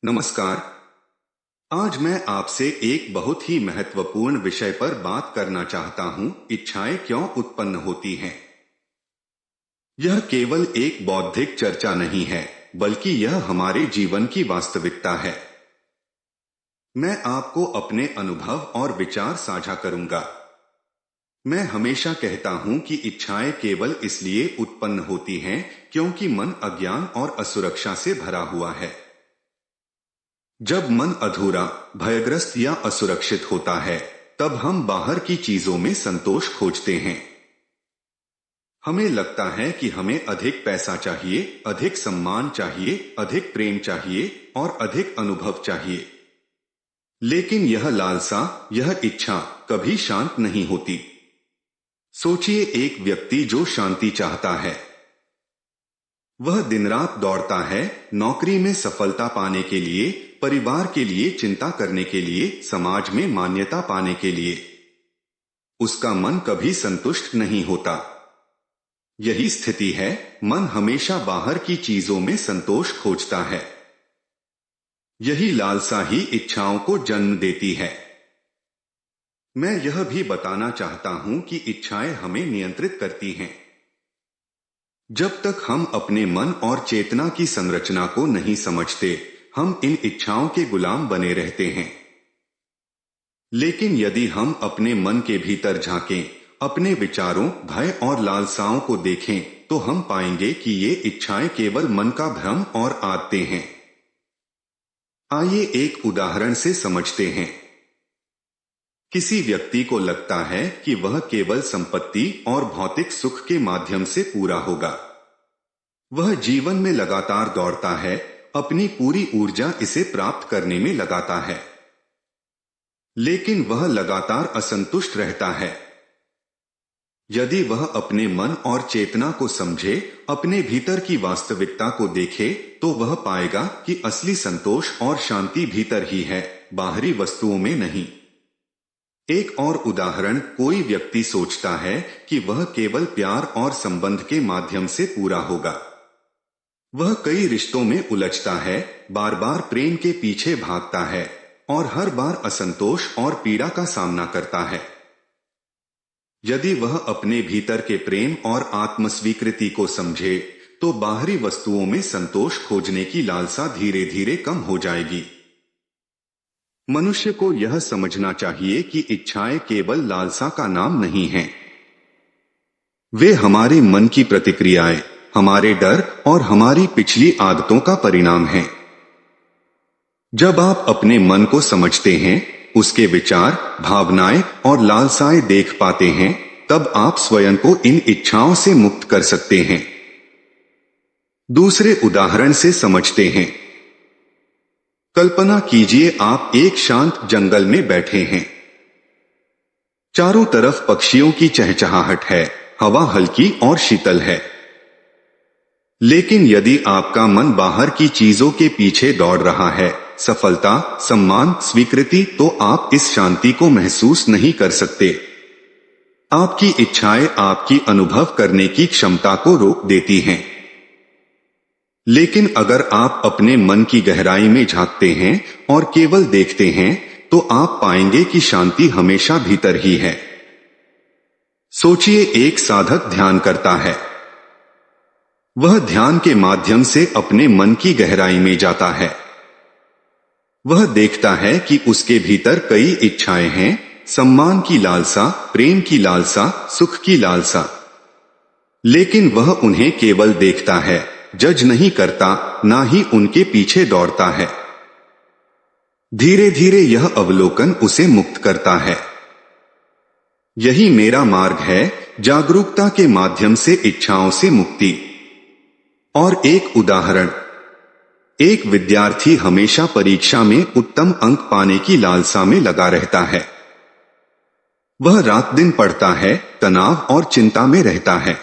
नमस्कार। आज मैं आपसे एक बहुत ही महत्वपूर्ण विषय पर बात करना चाहता हूं। इच्छाएं क्यों उत्पन्न होती हैं? यह केवल एक बौद्धिक चर्चा नहीं है, बल्कि यह हमारे जीवन की वास्तविकता है। मैं आपको अपने अनुभव और विचार साझा करूंगा। मैं हमेशा कहता हूं कि इच्छाएं केवल इसलिए उत्पन्न होती हैं क्योंकि मन अज्ञान और असुरक्षा से भरा हुआ है। जब मन अधूरा, भयग्रस्त या असुरक्षित होता है, तब हम बाहर की चीजों में संतोष खोजते हैं। हमें लगता है कि हमें अधिक पैसा चाहिए, अधिक सम्मान चाहिए, अधिक प्रेम चाहिए और अधिक अनुभव चाहिए। लेकिन यह लालसा, यह इच्छा कभी शांत नहीं होती। सोचिए, एक व्यक्ति जो शांति चाहता है, वह दिन रात दौड़ता है, नौकरी में सफलता पाने के लिए, परिवार के लिए चिंता करने के लिए, समाज में मान्यता पाने के लिए। उसका मन कभी संतुष्ट नहीं होता। यही स्थिति है, मन हमेशा बाहर की चीजों में संतोष खोजता है। यही लालसा ही इच्छाओं को जन्म देती है। मैं यह भी बताना चाहता हूं कि इच्छाएं हमें नियंत्रित करती हैं। जब तक हम अपने मन और चेतना की संरचना को नहीं समझते, हम इन इच्छाओं के गुलाम बने रहते हैं। लेकिन यदि हम अपने मन के भीतर झांकें, अपने विचारों, भय और लालसाओं को देखें, तो हम पाएंगे कि ये इच्छाएं केवल मन का भ्रम और आदतें हैं। आइए एक उदाहरण से समझते हैं। किसी व्यक्ति को लगता है कि वह केवल संपत्ति और भौतिक सुख के माध्यम से पूरा होगा। वह जीवन में लगातार दौड़ता है, अपनी पूरी ऊर्जा इसे प्राप्त करने में लगाता है। लेकिन वह लगातार असंतुष्ट रहता है। यदि वह अपने मन और चेतना को समझे, अपने भीतर की वास्तविकता को देखे, तो वह पाएगा कि असली संतोष और शांति भीतर ही है, बाहरी वस्तुओं में नहीं। एक और उदाहरण, कोई व्यक्ति सोचता है कि वह केवल प्यार और संबंध के माध्यम से पूरा होगा। वह कई रिश्तों में उलझता है, बार बार प्रेम के पीछे भागता है और हर बार असंतोष और पीड़ा का सामना करता है। यदि वह अपने भीतर के प्रेम और आत्मस्वीकृति को समझे, तो बाहरी वस्तुओं में संतोष खोजने की लालसा धीरे धीरे कम हो जाएगी। मनुष्य को यह समझना चाहिए कि इच्छाएं केवल लालसा का नाम नहीं हैं। वे हमारे मन की प्रतिक्रियाएं, हमारे डर और हमारी पिछली आदतों का परिणाम हैं। जब आप अपने मन को समझते हैं, उसके विचार, भावनाएं और लालसाएं देख पाते हैं, तब आप स्वयं को इन इच्छाओं से मुक्त कर सकते हैं। दूसरे उदाहरण से समझते हैं। कल्पना कीजिए, आप एक शांत जंगल में बैठे हैं। चारों तरफ पक्षियों की चहचहाहट है, हवा हल्की और शीतल है। लेकिन यदि आपका मन बाहर की चीजों के पीछे दौड़ रहा है, सफलता, सम्मान, स्वीकृति, तो आप इस शांति को महसूस नहीं कर सकते। आपकी इच्छाएं आपकी अनुभव करने की क्षमता को रोक देती हैं। लेकिन अगर आप अपने मन की गहराई में झांकते हैं और केवल देखते हैं, तो आप पाएंगे कि शांति हमेशा भीतर ही है। सोचिए, एक साधक ध्यान करता है। वह ध्यान के माध्यम से अपने मन की गहराई में जाता है। वह देखता है कि उसके भीतर कई इच्छाएं हैं, सम्मान की लालसा, प्रेम की लालसा, सुख की लालसा। लेकिन वह उन्हें केवल देखता है, जज नहीं करता, ना ही उनके पीछे दौड़ता है। धीरे धीरे यह अवलोकन उसे मुक्त करता है। यही मेरा मार्ग है, जागरूकता के माध्यम से इच्छाओं से मुक्ति। और एक उदाहरण, एक विद्यार्थी हमेशा परीक्षा में उत्तम अंक पाने की लालसा में लगा रहता है। वह रात दिन पढ़ता है, तनाव और चिंता में रहता है।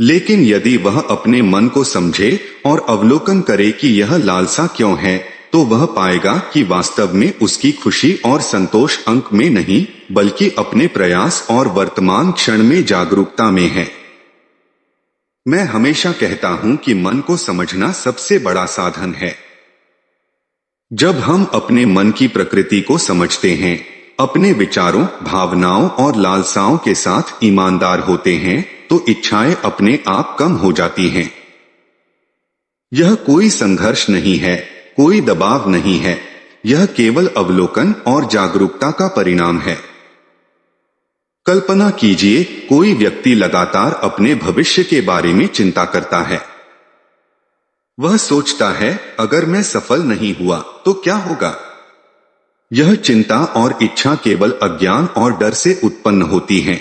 लेकिन यदि वह अपने मन को समझे और अवलोकन करे कि यह लालसा क्यों है, तो वह पाएगा कि वास्तव में उसकी खुशी और संतोष अंक में नहीं, बल्कि अपने प्रयास और वर्तमान क्षण में जागरूकता में है। मैं हमेशा कहता हूं कि मन को समझना सबसे बड़ा साधन है। जब हम अपने मन की प्रकृति को समझते हैं, अपने विचारों, भावनाओं और लालसाओं के साथ ईमानदार होते हैं, तो इच्छाएं अपने आप कम हो जाती हैं। यह कोई संघर्ष नहीं है, कोई दबाव नहीं है, यह केवल अवलोकन और जागरूकता का परिणाम है। कल्पना कीजिए, कोई व्यक्ति लगातार अपने भविष्य के बारे में चिंता करता है। वह सोचता है, अगर मैं सफल नहीं हुआ तो क्या होगा। यह चिंता और इच्छा केवल अज्ञान और डर से उत्पन्न होती हैं।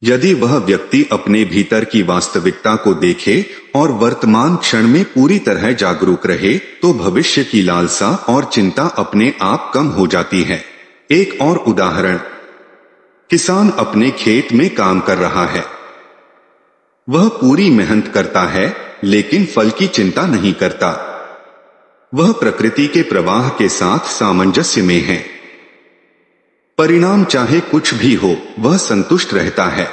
यदि वह व्यक्ति अपने भीतर की वास्तविकता को देखे और वर्तमान क्षण में पूरी तरह जागरूक रहे, तो भविष्य की लालसा और चिंता अपने आप कम हो जाती है। एक और उदाहरण, किसान अपने खेत में काम कर रहा है। वह पूरी मेहनत करता है, लेकिन फल की चिंता नहीं करता। वह प्रकृति के प्रवाह के साथ सामंजस्य में है। परिणाम चाहे कुछ भी हो, वह संतुष्ट रहता है।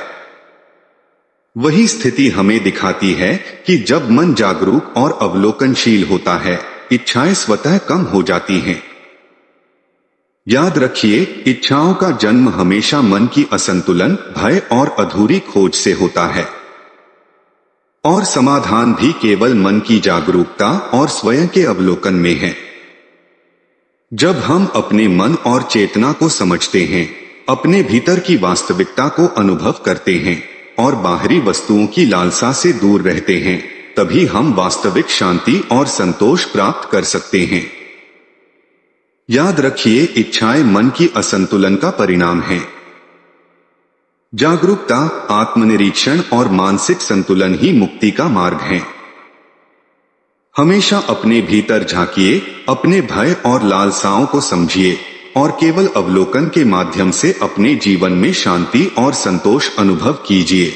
वही स्थिति हमें दिखाती है कि जब मन जागरूक और अवलोकनशील होता है, इच्छाएं स्वतः कम हो जाती हैं। याद रखिए, इच्छाओं का जन्म हमेशा मन की असंतुलन, भय और अधूरी खोज से होता है, और समाधान भी केवल मन की जागरूकता और स्वयं के अवलोकन में है। जब हम अपने मन और चेतना को समझते हैं, अपने भीतर की वास्तविकता को अनुभव करते हैं और बाहरी वस्तुओं की लालसा से दूर रहते हैं, तभी हम वास्तविक शांति और संतोष प्राप्त कर सकते हैं। याद रखिए, इच्छाएं मन की असंतुलन का परिणाम हैं। जागरूकता, आत्मनिरीक्षण और मानसिक संतुलन ही मुक्ति का मार्ग है। हमेशा अपने भीतर झांकिए, अपने भय और लालसाओं को समझिए और केवल अवलोकन के माध्यम से अपने जीवन में शांति और संतोष अनुभव कीजिए।